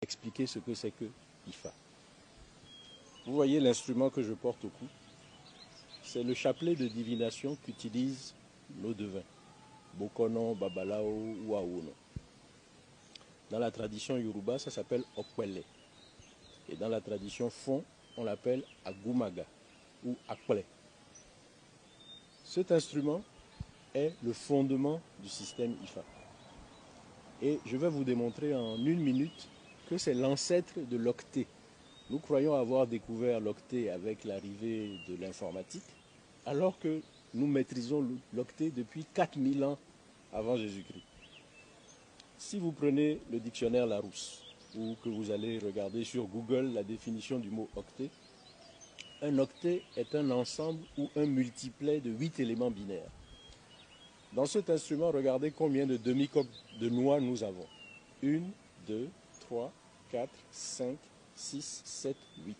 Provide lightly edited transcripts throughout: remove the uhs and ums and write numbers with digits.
expliquer ce que c'est que IFA. Vous voyez l'instrument que je porte au cou? C'est le chapelet de divination qu'utilisent nos devins, Bokono, Babalao ou Aono. Dans la tradition Yoruba, ça s'appelle Okwele. Et dans la tradition Fon, on l'appelle Agumaga ou Akple. Cet instrument est le fondement du système IFA. Et je vais vous démontrer en 1 minute que c'est l'ancêtre de l'octet. Nous croyons avoir découvert l'octet avec l'arrivée de l'informatique, alors que nous maîtrisons l'octet depuis 4000 ans avant Jésus-Christ. Si vous prenez le dictionnaire Larousse, ou que vous allez regarder sur Google la définition du mot octet, un octet est un ensemble ou un multiplet de 8 éléments binaires. Dans cet instrument, regardez combien de demi-coques de noix nous avons. 1, 2, 3, 4, 5, 6, 7, 8.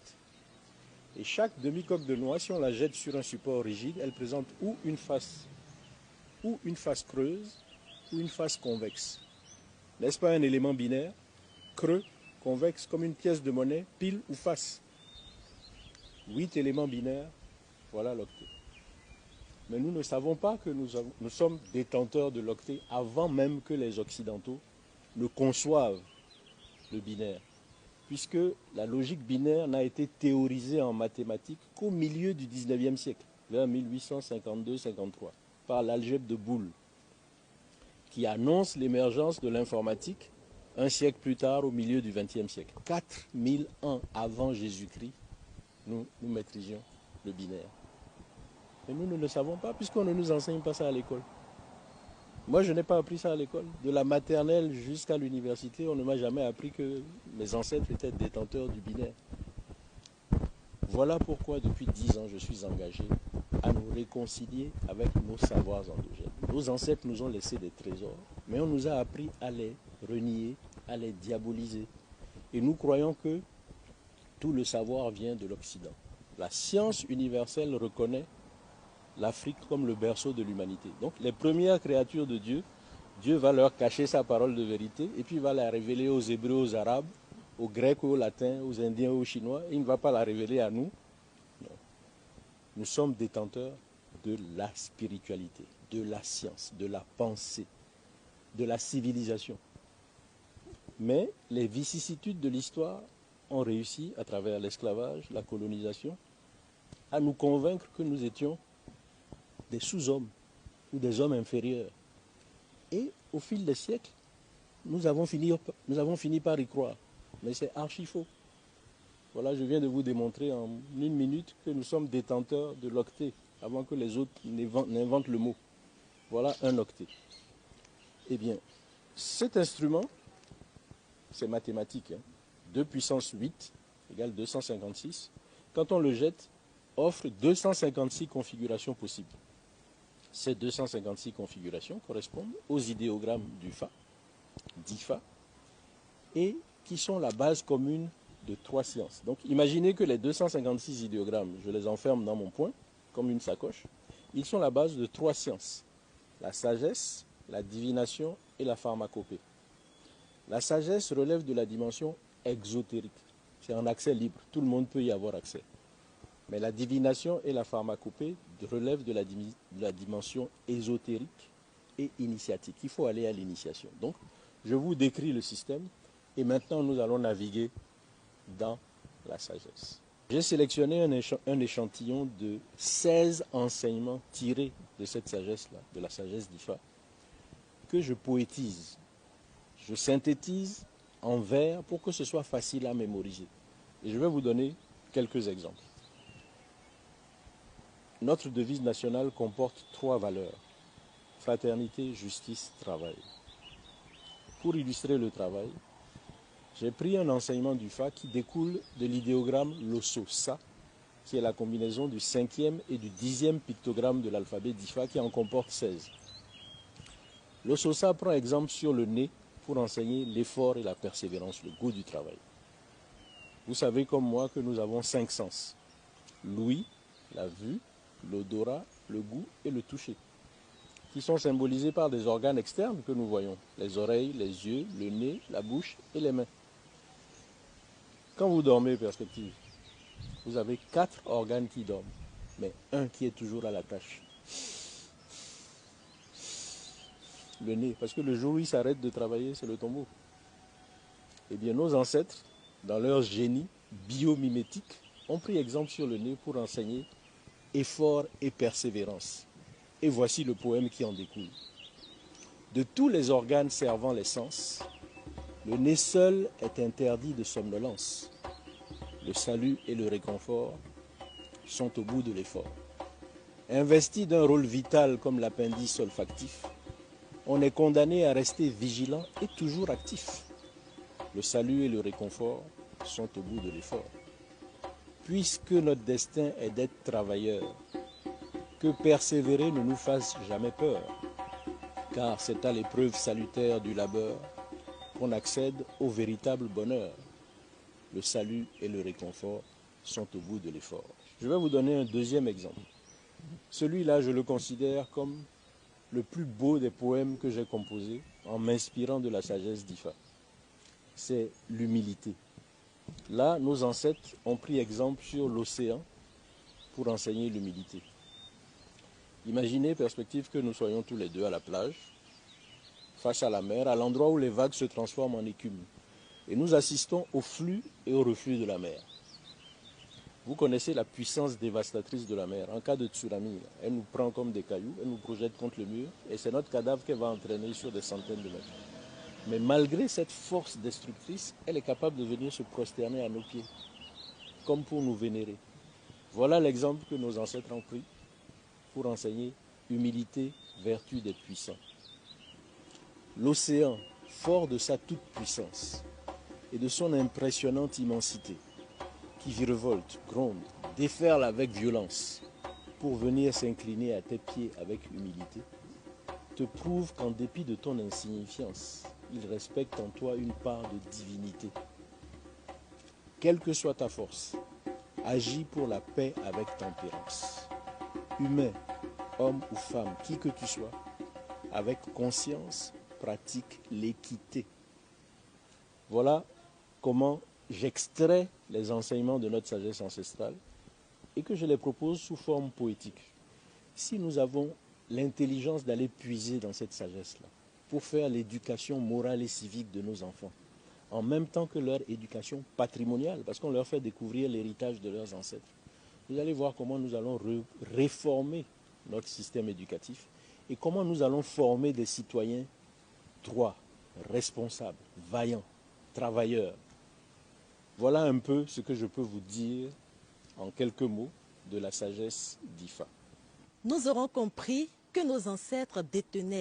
Et chaque demi-coque de noix, si on la jette sur un support rigide, elle présente ou une face creuse ou une face convexe. N'est-ce pas un élément binaire? Creux, convexe, comme une pièce de monnaie, pile ou face. 8 éléments binaires, voilà l'octet. Mais nous ne savons pas que nous sommes détenteurs de l'octet avant même que les Occidentaux ne conçoivent le binaire. Puisque la logique binaire n'a été théorisée en mathématiques qu'au milieu du 19e siècle, vers 1852-53, par l'algèbre de Boole, qui annonce l'émergence de l'informatique un siècle plus tard, au milieu du 20e siècle. 4000 ans avant Jésus-Christ, nous maîtrisions le binaire. Mais nous ne le savons pas, puisqu'on ne nous enseigne pas ça à l'école. Moi, je n'ai pas appris ça à l'école. De la maternelle jusqu'à l'université, on ne m'a jamais appris que mes ancêtres étaient détenteurs du binaire. Voilà pourquoi, depuis 10 ans, je suis engagé à nous réconcilier avec nos savoirs endogènes. Nos ancêtres nous ont laissé des trésors, mais on nous a appris à les renier, à les diaboliser. Et nous croyons que tout le savoir vient de l'Occident. La science universelle reconnaît l'Afrique comme le berceau de l'humanité. Donc les premières créatures de Dieu, Dieu va leur cacher sa parole de vérité et puis il va la révéler aux Hébreux, aux Arabes, aux Grecs, aux Latins, aux Indiens, aux Chinois. Et il ne va pas la révéler à nous. Non. Nous sommes détenteurs de la spiritualité, de la science, de la pensée, de la civilisation. Mais les vicissitudes de l'histoire ont réussi, à travers l'esclavage, la colonisation, à nous convaincre que nous étions des sous-hommes ou des hommes inférieurs. Et au fil des siècles, nous avons fini par y croire. Mais c'est archi faux. Voilà, je viens de vous démontrer en 1 minute que nous sommes détenteurs de l'octet, avant que les autres n'inventent le mot. Voilà un octet. Eh bien, cet instrument, c'est mathématique. 2 puissance 8 égale 256. Quand on le jette, offre 256 configurations possibles. Ces 256 configurations correspondent aux idéogrammes d'IFA, et qui sont la base commune de 3 sciences. Donc imaginez que les 256 idéogrammes, je les enferme dans mon poing, comme une sacoche. Ils sont la base de 3 sciences: la sagesse, la divination et la pharmacopée. La sagesse relève de la dimension exotérique. C'est en accès libre, tout le monde peut y avoir accès. Mais la divination et la pharmacopée relèvent de la dimension ésotérique et initiatique. Il faut aller à l'initiation. Donc, je vous décris le système et maintenant nous allons naviguer dans la sagesse. J'ai sélectionné un échantillon de 16 enseignements tirés de cette sagesse-là, de la sagesse d'IFA, que je poétise. Je synthétise en vers pour que ce soit facile à mémoriser. Et je vais vous donner quelques exemples. Notre devise nationale comporte 3 valeurs: fraternité, justice, travail. Pour illustrer le travail, j'ai pris un enseignement du FA qui découle de l'idéogramme Losso-Sa, qui est la combinaison du 5e et du 10e pictogramme de l'alphabet d'IFA, qui en comporte 16. Losso-Sa prend exemple sur le nez pour enseigner l'effort et la persévérance, le goût du travail. Vous savez comme moi que nous avons 5 sens: l'ouïe, la vue, l'odorat, le goût et le toucher, qui sont symbolisés par des organes externes que nous voyons: les oreilles, les yeux, le nez, la bouche et les mains. Quand vous dormez, perspective, vous avez 4 organes qui dorment, mais un qui est toujours à la tâche. Le nez, parce que le jour où il s'arrête de travailler, c'est le tombeau. Eh bien, nos ancêtres, dans leur génie biomimétique, ont pris exemple sur le nez pour enseigner effort et persévérance. Et voici le poème qui en découle. De tous les organes servant les sens, le nez seul est interdit de somnolence. Le salut et le réconfort sont au bout de l'effort. Investi d'un rôle vital comme l'appendice olfactif, on est condamné à rester vigilant et toujours actif. Le salut et le réconfort sont au bout de l'effort. Puisque notre destin est d'être travailleurs, que persévérer ne nous fasse jamais peur, car c'est à l'épreuve salutaire du labeur qu'on accède au véritable bonheur. Le salut et le réconfort sont au bout de l'effort. Je vais vous donner un deuxième exemple. Celui-là, je le considère comme le plus beau des poèmes que j'ai composés en m'inspirant de la sagesse d'Ifa. C'est l'humilité. Là, nos ancêtres ont pris exemple sur l'océan pour enseigner l'humilité. Imaginez, perspective, que nous soyons tous les deux à la plage, face à la mer, à l'endroit où les vagues se transforment en écume. Et nous assistons au flux et au reflux de la mer. Vous connaissez la puissance dévastatrice de la mer. En cas de tsunami, elle nous prend comme des cailloux, elle nous projette contre le mur, et c'est notre cadavre qu'elle va entraîner sur des centaines de mètres. Mais malgré cette force destructrice, elle est capable de venir se prosterner à nos pieds, comme pour nous vénérer. Voilà l'exemple que nos ancêtres ont pris pour enseigner humilité, vertu des puissants. L'océan, fort de sa toute-puissance et de son impressionnante immensité, qui virevolte, gronde, déferle avec violence pour venir s'incliner à tes pieds avec humilité, te prouve qu'en dépit de ton insignifiance, il respecte en toi une part de divinité. Quelle que soit ta force, agis pour la paix avec tempérance. Humain, homme ou femme, qui que tu sois, avec conscience, pratique l'équité. Voilà comment j'extrais les enseignements de notre sagesse ancestrale et que je les propose sous forme poétique. Si nous avons l'intelligence d'aller puiser dans cette sagesse-là pour faire l'éducation morale et civique de nos enfants, en même temps que leur éducation patrimoniale, parce qu'on leur fait découvrir l'héritage de leurs ancêtres, vous allez voir comment nous allons réformer notre système éducatif et comment nous allons former des citoyens droits, responsables, vaillants, travailleurs. Voilà un peu ce que je peux vous dire en quelques mots de la sagesse d'Ifa. Nous aurons compris que nos ancêtres détenaient